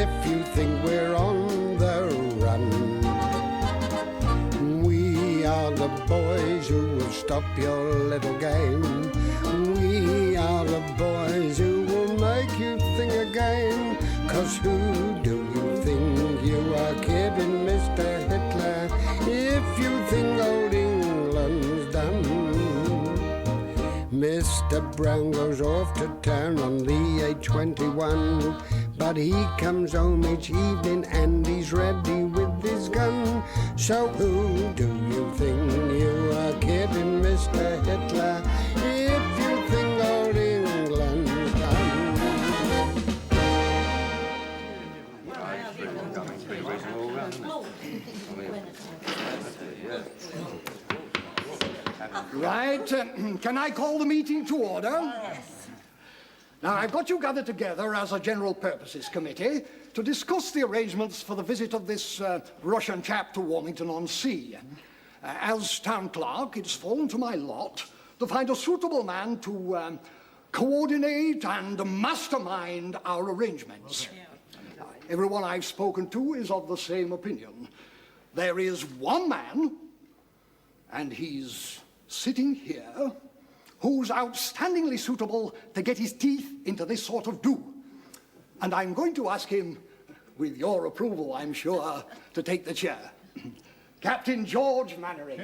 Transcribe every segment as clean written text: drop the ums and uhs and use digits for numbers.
if you think we're on the run. We are the boys who will stop your little game. We are the boys who will make you think again. 'Cause who do you think you are kidding, Mr. Hitler, if you think old England's done? Mr. Brown goes off to town on the A21, but he comes home each evening and he's ready with his gun. So who do you think you are kidding, Mr. Hitler, if you think old England's done? Right, can I call the meeting to order? Yes. Now, I've got you gathered together as a general purposes committee to discuss the arrangements for the visit of this Russian chap to Warmington-on-Sea. As town clerk, it's fallen to my lot to find a suitable man to coordinate and mastermind our arrangements. Everyone I've spoken to is of the same opinion. There is one man, and he's sitting here, who's outstandingly suitable to get his teeth into this sort of do. And I'm going to ask him, with your approval, I'm sure, to take the chair. Captain George Mainwaring.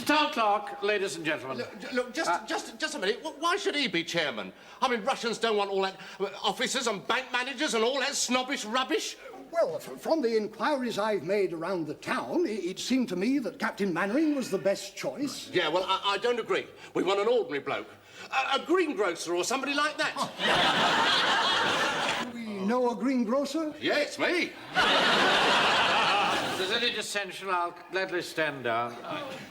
Town Clerk, ladies and gentlemen. Look, just a minute. Why should he be chairman? I mean, Russians don't want all that officers and bank managers and all that snobbish rubbish. Well, from the inquiries I've made around the town, it seemed to me that Captain Mainwaring was the best choice. Yeah, well, I don't agree. We want an ordinary bloke. A greengrocer or somebody like that. We know a greengrocer? Yeah, it's me. If there's any dissension, I'll gladly stand down.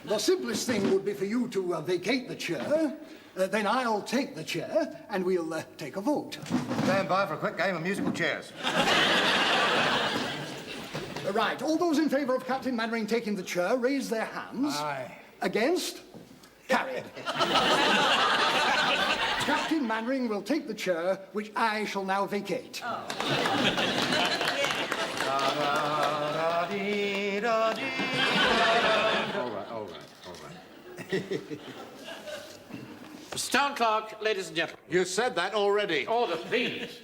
The simplest thing would be for you to vacate the chair, then I'll take the chair, and we'll take a vote. Stand by for a quick game of musical chairs. Right, all those in favour of Captain Mainwaring taking the chair, raise their hands. Aye. Against? Carried. Captain Mainwaring will take the chair, which I shall now vacate. All right. Mr. Town Clerk, ladies and gentlemen. You said that already. Order, please.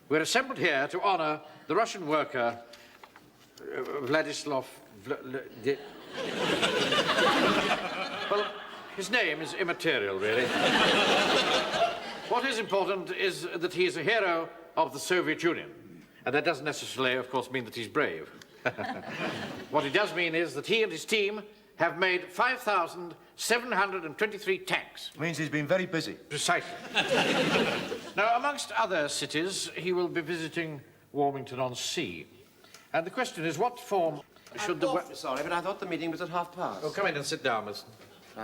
We're assembled here to honour the Russian worker, Vladislav... Well, his name is immaterial, really. What is important is that he is a hero of the Soviet Union. And that doesn't necessarily, of course, mean that he's brave. What it does mean is that he and his team have made 5,723 tanks. Means he's been very busy. Precisely. Now, amongst other cities, he will be visiting Warmington-on-Sea. And the question is, what form should the... Sorry, but I thought the meeting was at 5:30. Oh, come in and sit down, Miss...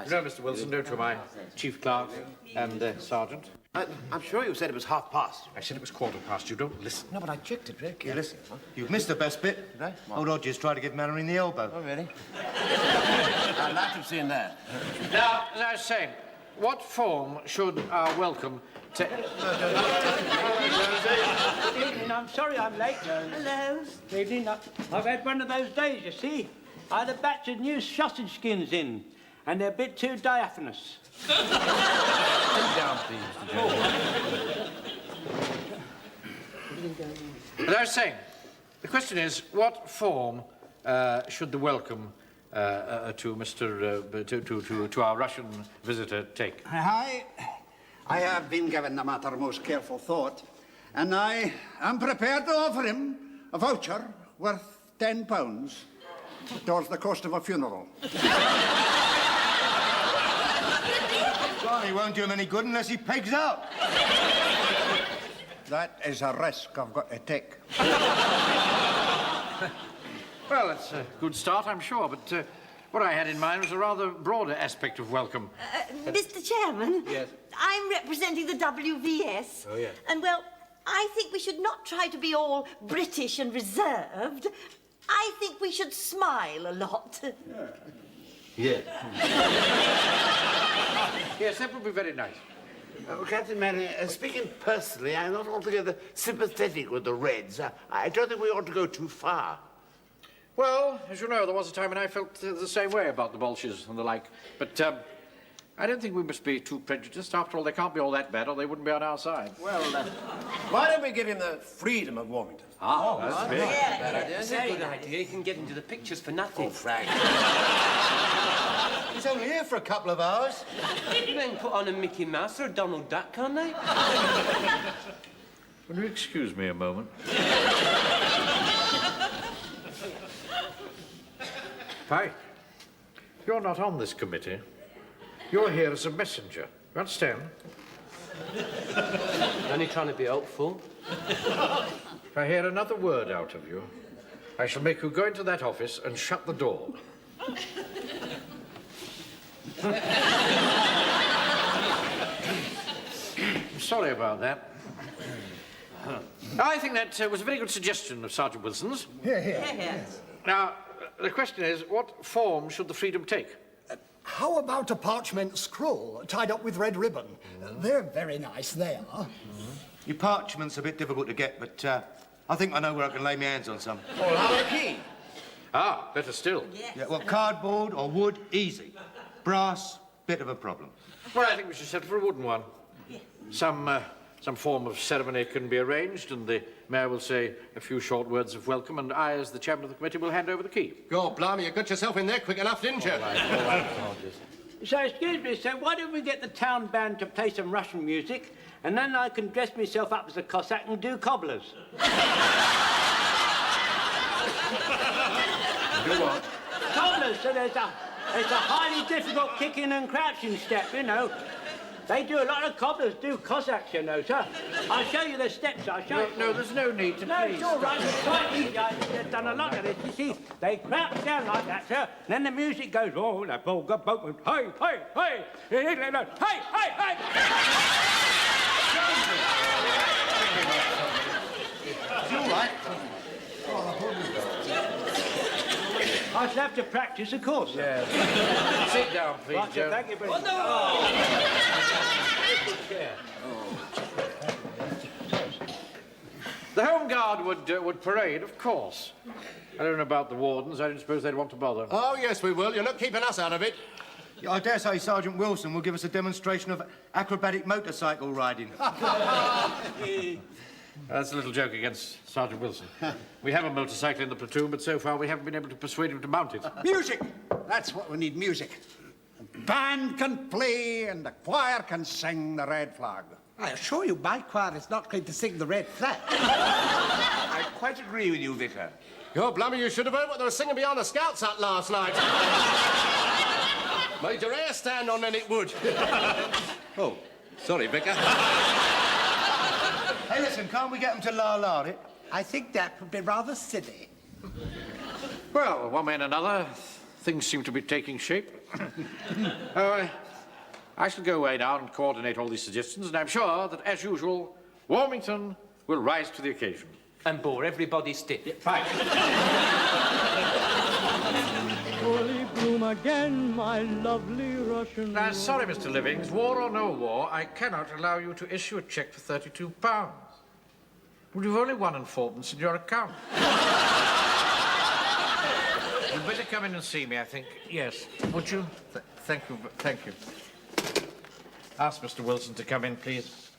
You know, Mr. Wilson, don't you, my chief clerk and sergeant? I'm sure you said it was 5:30. I said it was 15:15. You don't listen. No, but I checked it, Rick. You listen. You've missed the best bit. Did I? Old Odger's tried to give Mainwaring the elbow. Oh, really? I'd like to have seen that. Now, as I was saying, what form should our welcome take? Good evening. I'm sorry I'm late. Hello. Good evening. I've had one of those days, you see. I had a batch of new sausage skins in, and they're a bit too diaphanous. Sit down, please, Mr. Jones. As I was saying, the question is, what form should the welcome to our Russian visitor take? I have been given the matter most careful thought, and I am prepared to offer him a voucher worth £10 towards the cost of a funeral. Well, he won't do him any good unless he pegs out. That is a risk I've got to take. Well, it's a good start, I'm sure, but what I had in mind was a rather broader aspect of welcome. Mr. Chairman? Yes? I'm representing the WVS. Oh, yes. And, well, I think we should not try to be all British and reserved. I think we should smile a lot. Yeah. Yes, that would be very nice. Captain Mainwaring, speaking personally, I'm not altogether sympathetic with the Reds. I don't think we ought to go too far. Well, as you know, there was a time when I felt the same way about the Bolshes and the like. But I don't think we must be too prejudiced. After all, they can't be all that bad or they wouldn't be on our side. Well, why don't we give him the freedom of Warmington? That's big. That's a good idea. You can get into the pictures for nothing. Oh, Frank. He's only here for a couple of hours. You can put on a Mickey Mouse or a Donald Duck, can't they? Will you excuse me a moment? Pike, you're not on this committee. You're here as a messenger. You understand? Only trying to be helpful. If I hear another word out of you, I shall make you go into that office and shut the door. I'm sorry about that. I think that was a very good suggestion of Sergeant Wilson's. Yes. Now, the question is, what form should the freedom take? How about a parchment scroll tied up with red ribbon? They're very nice, they are. Your parchment's a bit difficult to get, but I think I know where I can lay my hands on some. Well, how about a key? Ah, better still. Yes. Yeah, well, cardboard or wood, easy. Brass, bit of a problem. Well, I think we should settle for a wooden one. Some form of ceremony can be arranged, and the mayor will say a few short words of welcome, and I, as the chairman of the committee, will hand over the key. God, blimey, you got yourself in there quick enough, didn't you? So, excuse me, sir, why don't we get the town band to play some Russian music, and then I can dress myself up as a Cossack and do cobblers. Do what? Cobblers, so there's a highly difficult kicking and crouching step, you know. They do a lot of cobblers do Cossacks, you know, sir. I'll show you the steps, I'll show you. No, there's no need to No, please. it's all right. It's quite easy. I've done a lot of this. You see, they crouch down like that, sir. Then the music goes, oh, the polka, polka, hey, hey, hey, hey, hey, hey, It's all right. I shall have to practice, of course, sir. Sit down, please, Right, sir, Joe. thank you very much. The Home Guard would parade, of course. I don't know about the wardens. I don't suppose they'd want to bother. Oh, yes, we will. You're not keeping us out of it. Yeah, I dare say Sergeant Wilson will give us a demonstration of acrobatic motorcycle riding. That's a little joke against Sergeant Wilson. We have a motorcycle in the platoon, but so far we haven't been able to persuade him to mount it. Music! That's what we need, music. The band can play and the choir can sing the red flag. I assure you, my choir is not going to sing the red flag. I quite agree with you, Vicar. God, blimey, you should have heard what they were singing behind the Scouts hut last night. Made your hair stand on, then it would. Oh, sorry, Vicar. Hey, listen, can't we get them to la-la it? I think that would be rather silly. Well, one way and another, things seem to be taking shape. I shall go away now and coordinate all these suggestions, and I'm sure that, as usual, Warmington will rise to the occasion. And bore everybody stiff. Fine. Surely bloom again, my lovely Russian. Now, sorry, Mr. Livings, war or no war, I cannot allow you to issue a cheque for £32. Well, you've only 1 and 4pence in your account. You'd better come in and see me, I think. Yes. Would you? Thank you. Thank you. Ask Mr. Wilson to come in, please.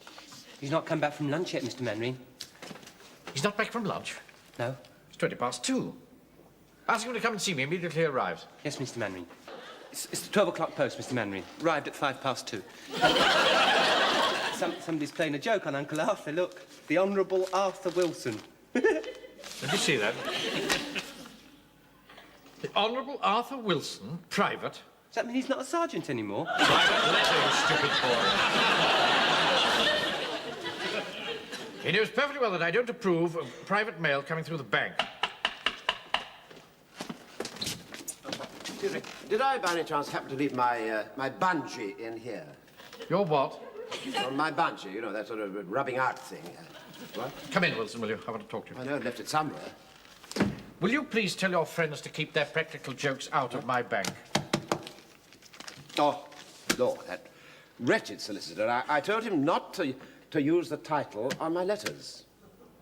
He's not come back from lunch yet, Mr. Mainwaring. He's not back from lunch? No. It's 2:20. Ask him to come and see me immediately he arrives. Yes, Mr. Mainwaring. It's the 12 o'clock post, Mr. Mainwaring. Arrived at 2:05. Somebody's playing a joke on Uncle Arthur. Look, the Honourable Arthur Wilson. Did you see that? The Honourable Arthur Wilson, private. Does that mean he's not a sergeant anymore? Private letter, you stupid boy. He knows perfectly well that I don't approve of private mail coming through the bank. Excuse me, did I by any chance happen to leave my bungee in here? Your what? Well, my bungee, you know, that sort of rubbing out thing. What? Come in, Wilson, will you? I want to talk to you. I know I left it somewhere. Will you please tell your friends to keep their practical jokes out of my bank? Oh, Lord, that wretched solicitor. I told him not to use the title on my letters.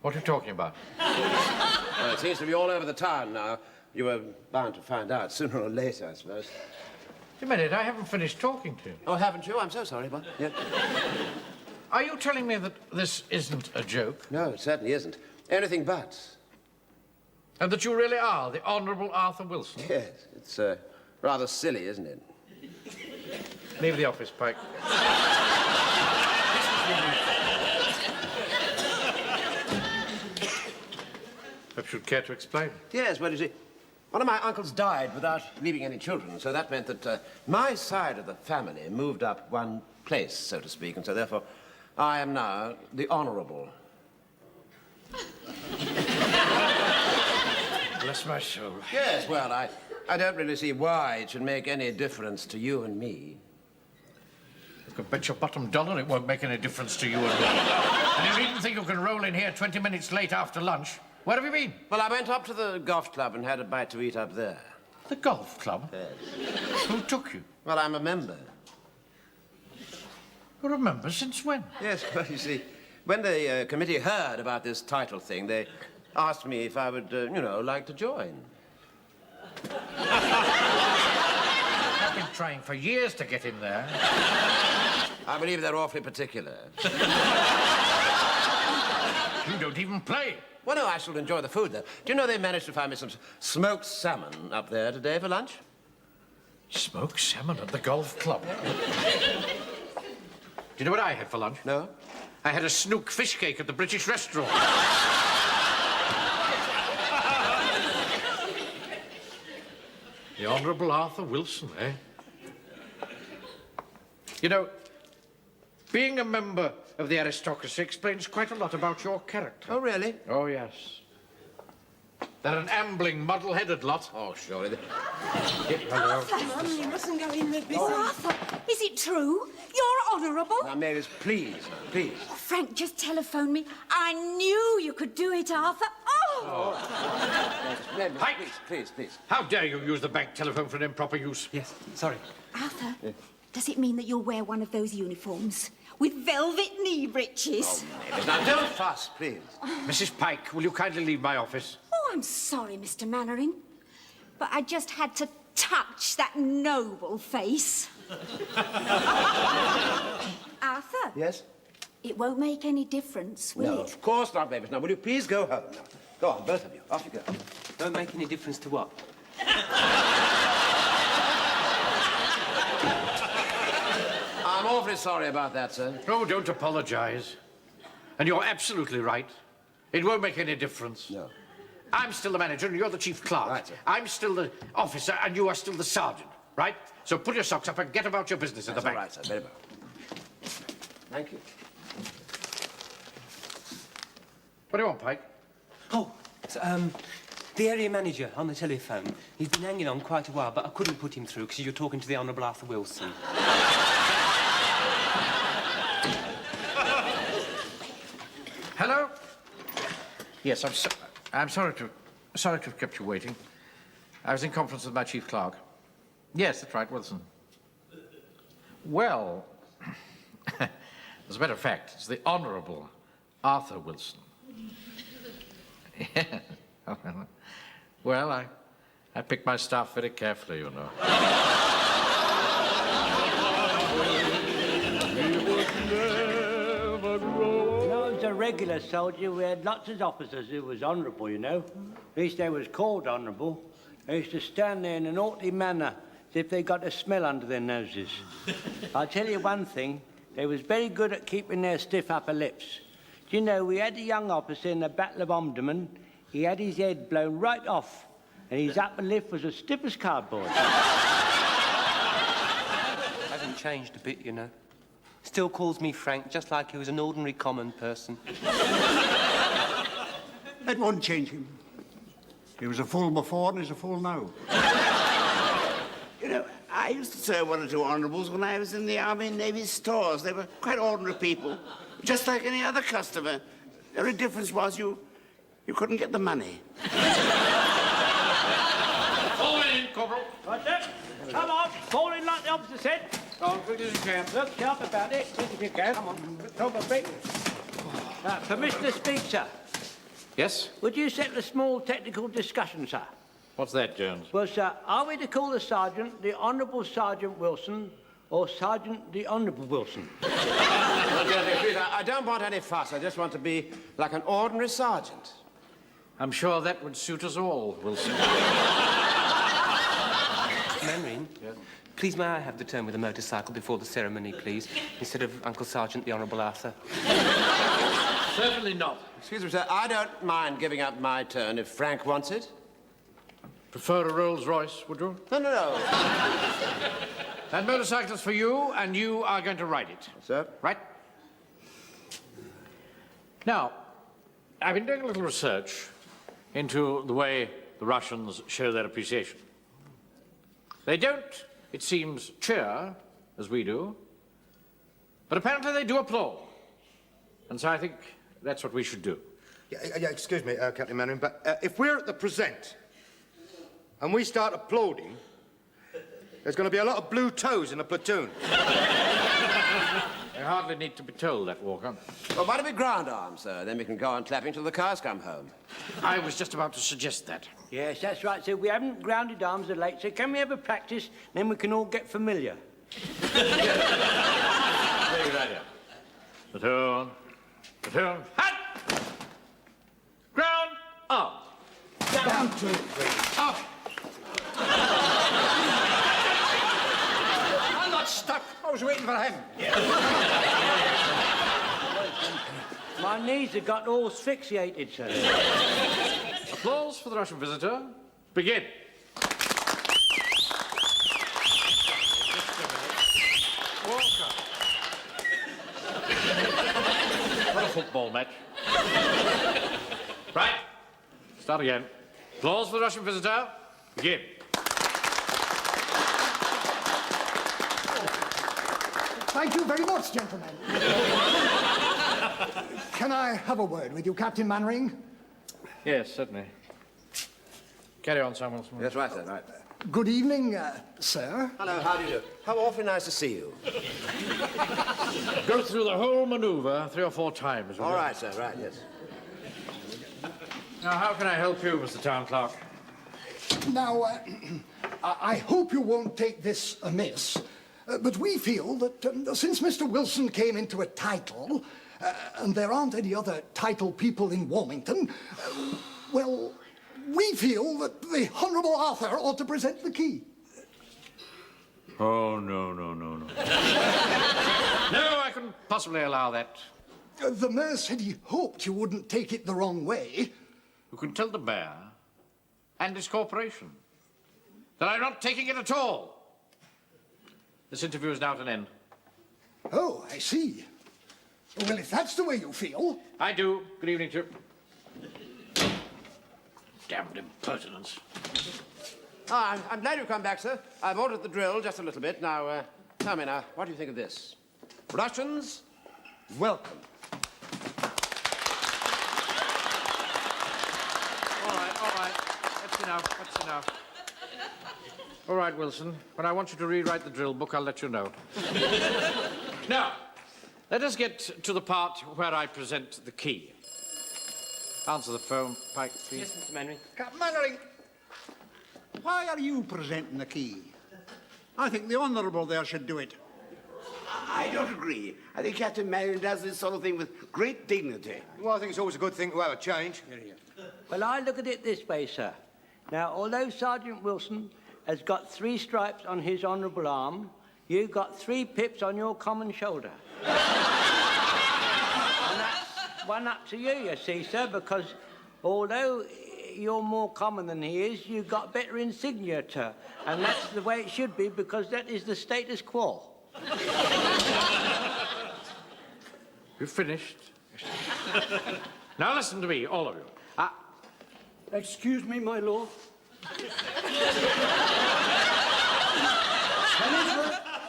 What are you talking about? Well, it seems to be all over the town now. You were bound to find out sooner or later, I suppose. Wait a minute, I haven't finished talking to you. Oh, haven't you? I'm so sorry, but... Yeah. Are you telling me that this isn't a joke? No, it certainly isn't. Anything but. And that you really are the Honourable Arthur Wilson? Yes, it's rather silly, isn't it? Leave the office, Pike. Perhaps you'd care to explain. Yes, well, you see, one of my uncles died without leaving any children, so that meant that my side of the family moved up one place, so to speak, and so therefore I am now the Honourable. Bless my soul. Yes, well, I don't really see why it should make any difference to you and me. You can bet your bottom dollar it won't make any difference to you and me. And you needn't think you can roll in here 20 minutes late after lunch. Where have you been? Well, I went up to the golf club and had a bite to eat up there. The golf club? Yes. Who took you? Well, I'm a member. You're a member since when? Yes, well, you see, when the committee heard about this title thing, they asked me if I would, you know, like to join. I've been trying for years to get in there. I believe they're awfully particular. You don't even play. Well, no, I shall enjoy the food, though. Do you know they managed to find me some smoked salmon up there today for lunch? Smoked salmon at the golf club? Do you know what I had for lunch? No. I had a snook fish cake at the British restaurant. The Honourable Arthur Wilson, eh? You know, being a member of the aristocracy explains quite a lot about your character. Oh, really? Oh, yes. They're an ambling, muddle-headed lot. Oh, surely. Hello. Mum, you mustn't go in with this. Oh, Arthur, is it true? You're honourable? Now, Mavis, please, please. Oh, Frank just telephoned me. I knew you could do it, Arthur. Oh! Mavis, Pike! Please. How dare you use the bank telephone for an improper use? Yes, sorry. Arthur, does it mean that you'll wear one of those uniforms with velvet knee breeches? Oh, Mavis, now don't fuss, please. Mrs. Pike, will you kindly leave my office? Oh, I'm sorry, Mr. Mainwaring, but I just had to touch that noble face. Arthur? Yes? It won't make any difference, will No, it? of course not, Mavis. Now, will you please go home now? Go on, both of you. Off you go. Don't make any difference to what? I'm awfully sorry about that, sir. Oh, don't apologise. And you're absolutely right. It won't make any difference. No. I'm still the manager and you're the chief clerk. Right, sir. I'm still the officer and you are still the sergeant, right? So put your socks up and get about your business in the bank. All right, sir. Very well. Thank you. What do you want, Pike? Oh, it's, the area manager on the telephone. He's been hanging on quite a while, but I couldn't put him through because you're talking to the Honourable Arthur Wilson. Hello? Yes, I'm sorry to have kept you waiting. I was in conference with my chief clerk. Yes, that's right, Wilson. Well, as a matter of fact, it's the Honourable Arthur Wilson. Yeah. Well, I pick my staff very carefully, you know. When I was a regular soldier, we had lots of officers who was honourable, you know. At least they was called honourable. They used to stand there in an haughty manner, as if they got a smell under their noses. I'll tell you one thing, they was very good at keeping their stiff upper lips. Do you know, we had a young officer in the Battle of Omdurman. He had his head blown right off, and his upper lip was as stiff as cardboard. Hasn't changed a bit, you know. Still calls me Frank, just like he was an ordinary common person. That won't change him. He was a fool before and he's a fool now. You know, I used to serve one or two honourables when I was in the Army and Navy stores. They were quite ordinary people, just like any other customer. The only difference was you couldn't get the money. Right there. Come on, fall in like the officer said. Go on, quickly as you can. Look sharp about it, quick as you can. Come on, probably. Permission to speak, sir. Yes? Would you settle a small technical discussion, sir? What's that, Jones? Well, sir, are we to call the Sergeant the Honourable Sergeant Wilson or Sergeant the Honourable Wilson? Well, dear, please, I don't want any fuss. I just want to be like an ordinary sergeant. I'm sure that would suit us all, Wilson. Mainwaring? Yes? Please, may I have the turn with the motorcycle before the ceremony, please, instead of Uncle Sergeant the Honourable Arthur? Certainly not. Excuse me, sir. I don't mind giving up my turn if Frank wants it. Prefer a Rolls Royce, would you? No, no, no. That motorcycle's for you, and you are going to ride it. Sir? Right? Now, I've been doing a little research into the way the Russians show their appreciation. They don't, it seems, cheer, as we do, but apparently they do applaud. And so I think that's what we should do. Yeah, excuse me, Captain Mainwaring, but if we're at the present and we start applauding, there's going to be a lot of blue toes in the platoon. I hardly need to be told that, Walker. Well, why don't we ground arms, sir? Then we can go on clapping till the cars come home. I was just about to suggest that. Yes, that's right, sir. We haven't grounded arms of late, so can we have a practice, then we can all get familiar? Very good idea. Platoon. Platoon. Hat! Ground arms. Down, 2, 3. Up. I'm not stuck. I was waiting for him. My knees have got all asphyxiated, sir. Applause for the Russian visitor. Begin. Walker. Not a football match. Right. Start again. Applause for the Russian visitor. Begin. Thank you very much, gentlemen. Can I have a word with you, Captain Mainwaring? Yes, certainly. Carry on, Sam Wilson. That's right, sir, right. Good evening, sir. Hello, how do you do? How awfully nice to see you. Go through the whole manoeuvre 3 or 4 times. All right, sir, right, yes. Now, how can I help you, Mr. Town Clerk? Now, I hope you won't take this amiss, but we feel that since Mr. Wilson came into a title, and there aren't any other title people in Warmington, well, we feel that the Honourable Arthur ought to present the key. Oh, no. No, I couldn't possibly allow that. The mayor said he hoped you wouldn't take it the wrong way. You can tell the mayor and his corporation that I'm not taking it at all. This interview is now at an end. Oh, I see. Well, if that's the way you feel... I do. Good evening to you. Damned impertinence. I'm glad you've come back, sir. I've altered the drill just a little bit. Now, tell me now, what do you think of this? Russians, welcome. All right. That's enough. All right, Wilson. When I want you to rewrite the drill book, I'll let you know. Now, let us get to the part where I present the key. Answer the phone, Pike, please. Yes, Mr. Mainwaring. Captain Mainwaring, why are you presenting the key? I think the Honourable there should do it. I don't agree. I think Captain Mainwaring does this sort of thing with great dignity. Well, I think it's always a good thing to have a change. Well, I look at it this way, sir. Now, although Sergeant Wilson has got 3 stripes on his honourable arm, you've got 3 pips on your common shoulder. And that's one up to you, you see, sir, because although you're more common than he is, you've got better insignia, sir. And that's the way it should be, because that is the status quo. You finished? Now listen to me, all of you. Excuse me, my lord.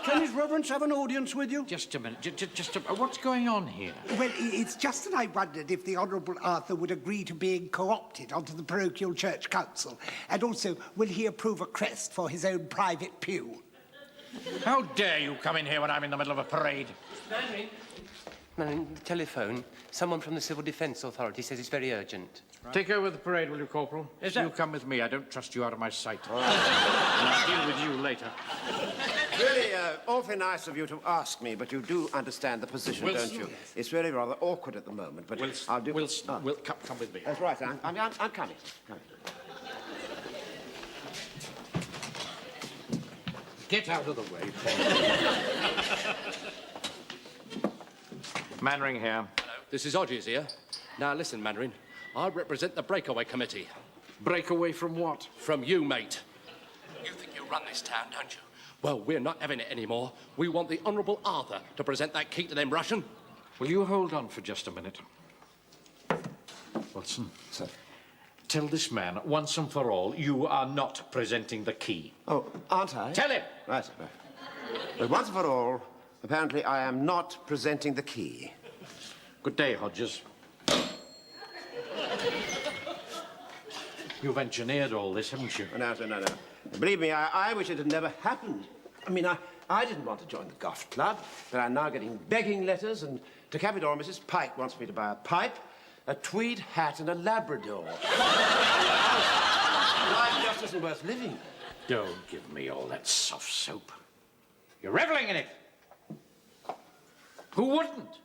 Can His Reverence have an audience with you? Just a minute. Just a what's going on here? Well, it's just that I wondered if the Honourable Arthur would agree to being co-opted onto the parochial church council. And also, will he approve a crest for his own private pew? How dare you come in here when I'm in the middle of a parade? Mainwaring. Mainwaring, the telephone. Someone from the Civil Defence Authority says it's very urgent. Right. Take over the parade, will you, Corporal? Yes, You sir. come with me. I don't trust you out of my sight. And I'll deal with you later. Really, awfully nice of you to ask me, but you do understand the position, Wilson. don't you? Yes. It's really rather awkward at the moment, but Wilson, I'll do... Wilson, come with me. That's right, I'm coming. Get out of the way. Mainwaring here. Hello, this is Odgies here. Now listen, Mainwaring, I represent the Breakaway Committee. Breakaway from what? From you, mate. You think you run this town, don't you? Well, we're not having it anymore. We want the Honourable Arthur to present that key to them Russian. Will you hold on for just a minute? Wilson. Sir. Tell this man, once and for all, you are not presenting the key. Oh, aren't I? Tell him! Right. But once and for all, apparently I am not presenting the key. Good day, Hodges. You've engineered all this, haven't you? No. Believe me, I wish it had never happened. I mean, I didn't want to join the golf club, but I'm now getting begging letters, and to cap it all, Mrs. Pike wants me to buy a pipe, a tweed hat, and a Labrador. Life just isn't worth living. Don't give me all that soft soap. You're reveling in it. Who wouldn't?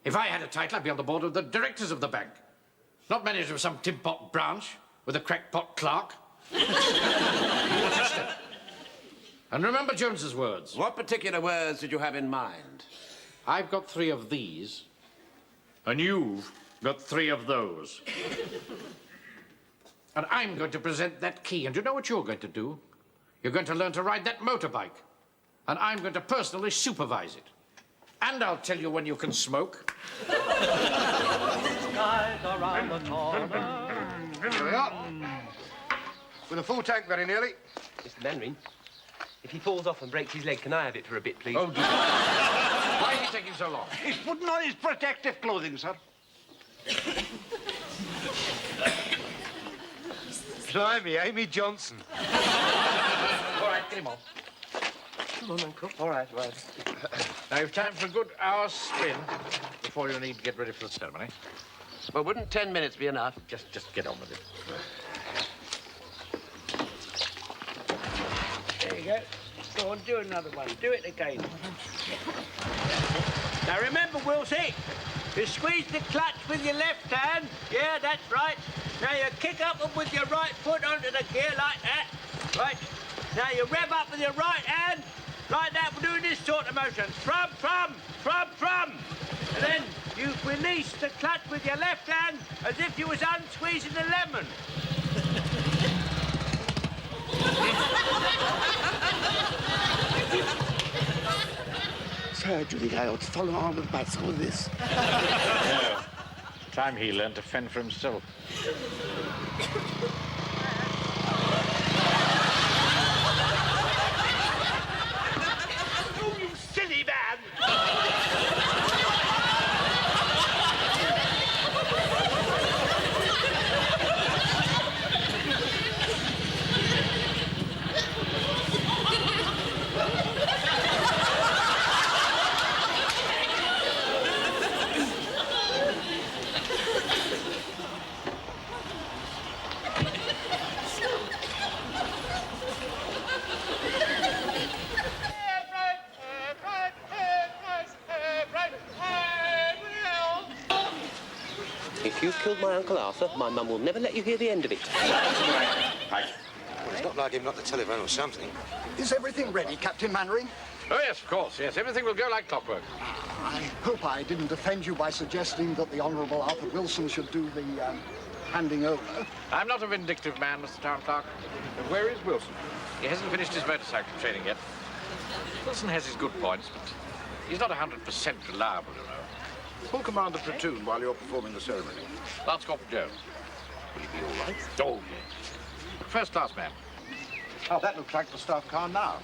If I had a title, I'd be on the board of the directors of the bank. Not manager of some tin pot branch with a crackpot clerk. And remember Jones's words. What particular words did you have in mind? I've got 3 of these, and you've got 3 of those. And I'm going to present that key, and you know what you're going to do? You're going to learn to ride that motorbike, and I'm going to personally supervise it. And I'll tell you when you can smoke. Skies around the corner. Here we are. With a full tank very nearly. Mr. Mainwaring, if he falls off and breaks his leg, can I have it for a bit, please? Oh, dear. Why are you taking so long? He's putting on his protective clothing, sir. Blimey, Amy Johnson. All right, get him on. Come on, Uncle. All right. Now, you've time for a good hour's spin before you need to get ready for the ceremony. Well, wouldn't 10 minutes be enough? Just get on with it. There you go. Go on, do another one. Do it again. Now remember, Wilsey, you squeeze the clutch with your left hand. Yeah, that's right. Now you kick up with your right foot onto the gear like that. Right. Now you rev up with your right hand. Like that, we're doing this sort of motion. From. And then you release the clutch with your left hand as if you was unsqueezing a lemon. Sir, do you think I ought to follow on with the bicycle with this? No. Time he learned to fend for himself. Oh, you silly man! If you've killed my Uncle Arthur, my mum will never let you hear the end of it. Well, it's not like him not the telephone or something. Is everything ready, Captain Mainwaring? Oh, yes, of course, yes. Everything will go like clockwork. I hope I didn't offend you by suggesting that the Honourable Arthur Wilson should do the handing over. I'm not a vindictive man, Mr. Town Clerk. And where is Wilson? He hasn't finished his motorcycle training yet. Wilson has his good points, but he's not 100% reliable, you know. Who'll command the platoon while you're performing the ceremony? Lance Corporal Jones. Will he be all right? Oh, yes. First-class man. Oh, that looks like the staff car now.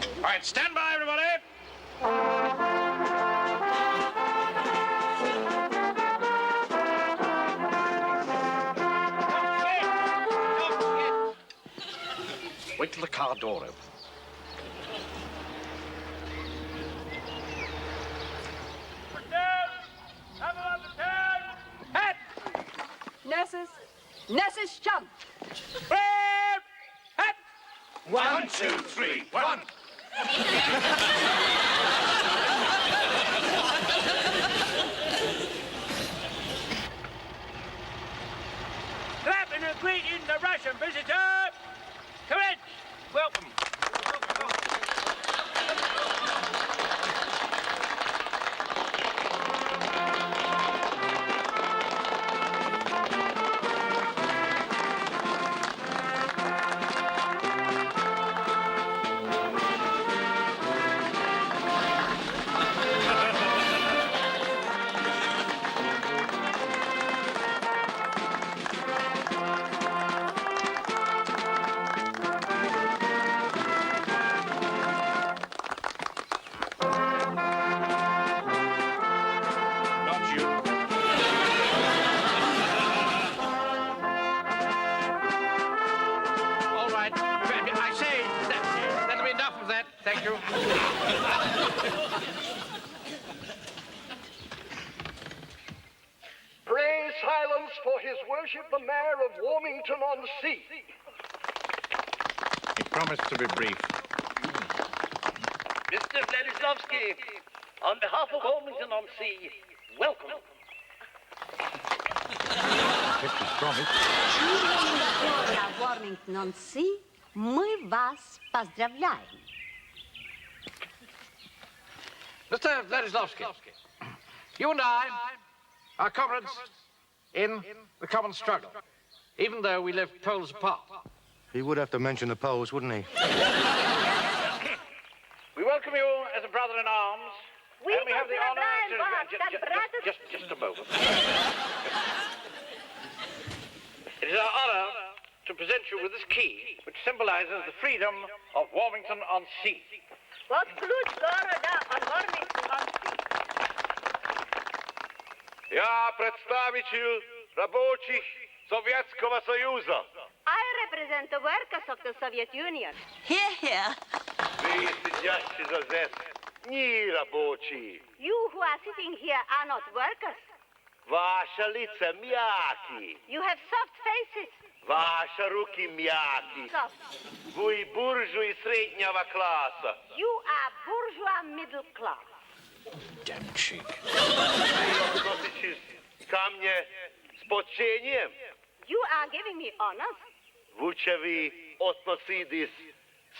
All right, stand by, everybody. Wait till the car door opens. Head! Nurses, jump! Head! 1, 2, 3, 1. Clap and greet in the Russian visitor. Commence. Welcome. Thank you. Pray silence for His Worship the Mayor of Warmington-on-Sea. He promised to be brief. Mr. Vladislavsky, on behalf of Warmington-on-Sea, welcome. Kept his promise. Warmington-on-Sea, мы вас поздравляем. Mr. Vladislavsky, you and I are comrades in the common struggle, even though we live poles apart. He would have to mention the Poles, wouldn't he? We welcome you as a brother in arms. We and we have the honor to... Just a moment. It is our honor to present you with this key, which symbolizes the freedom of Warmington-on-Sea. What ключ города от Warmington-on-Sea? Я представитель рабочих Советского Союза. I represent the workers of the Soviet Union. Here, here. Вы сидящие здесь не рабочие. You who are sitting here are not workers. Ваши лица мягкие. You have soft faces. Ваши руки мягкие. Soft. Вы буржуи среднего класса. You are bourgeois middle class. Damn cheek. Вы относитесь ко мне с почтением. You are giving me honors. Лучше вы относитесь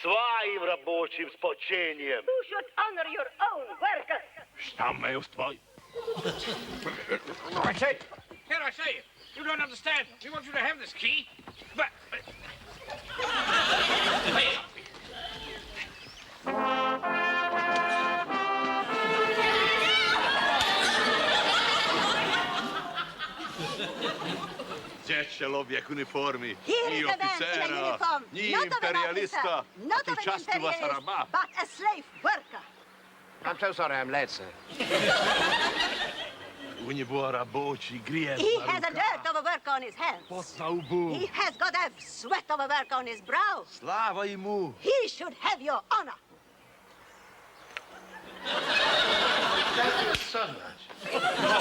своим рабочим с почтением. You should honor your own workers. I say, here I say, you don't understand. We want you to have this key, but... Здесь человек в униформе, Here не is a man in a офицера, uniform, не not of an империалиста, officer, not а of an участного imperialist, раба. but a slave worker. I'm so sorry I'm late, sir. У него рабочий грязь He на has a руках, dirt of a work on his hands. пот на лбу. He has got a sweat of a work on his brow. Слава ему! He should have your honor. Thank you so much.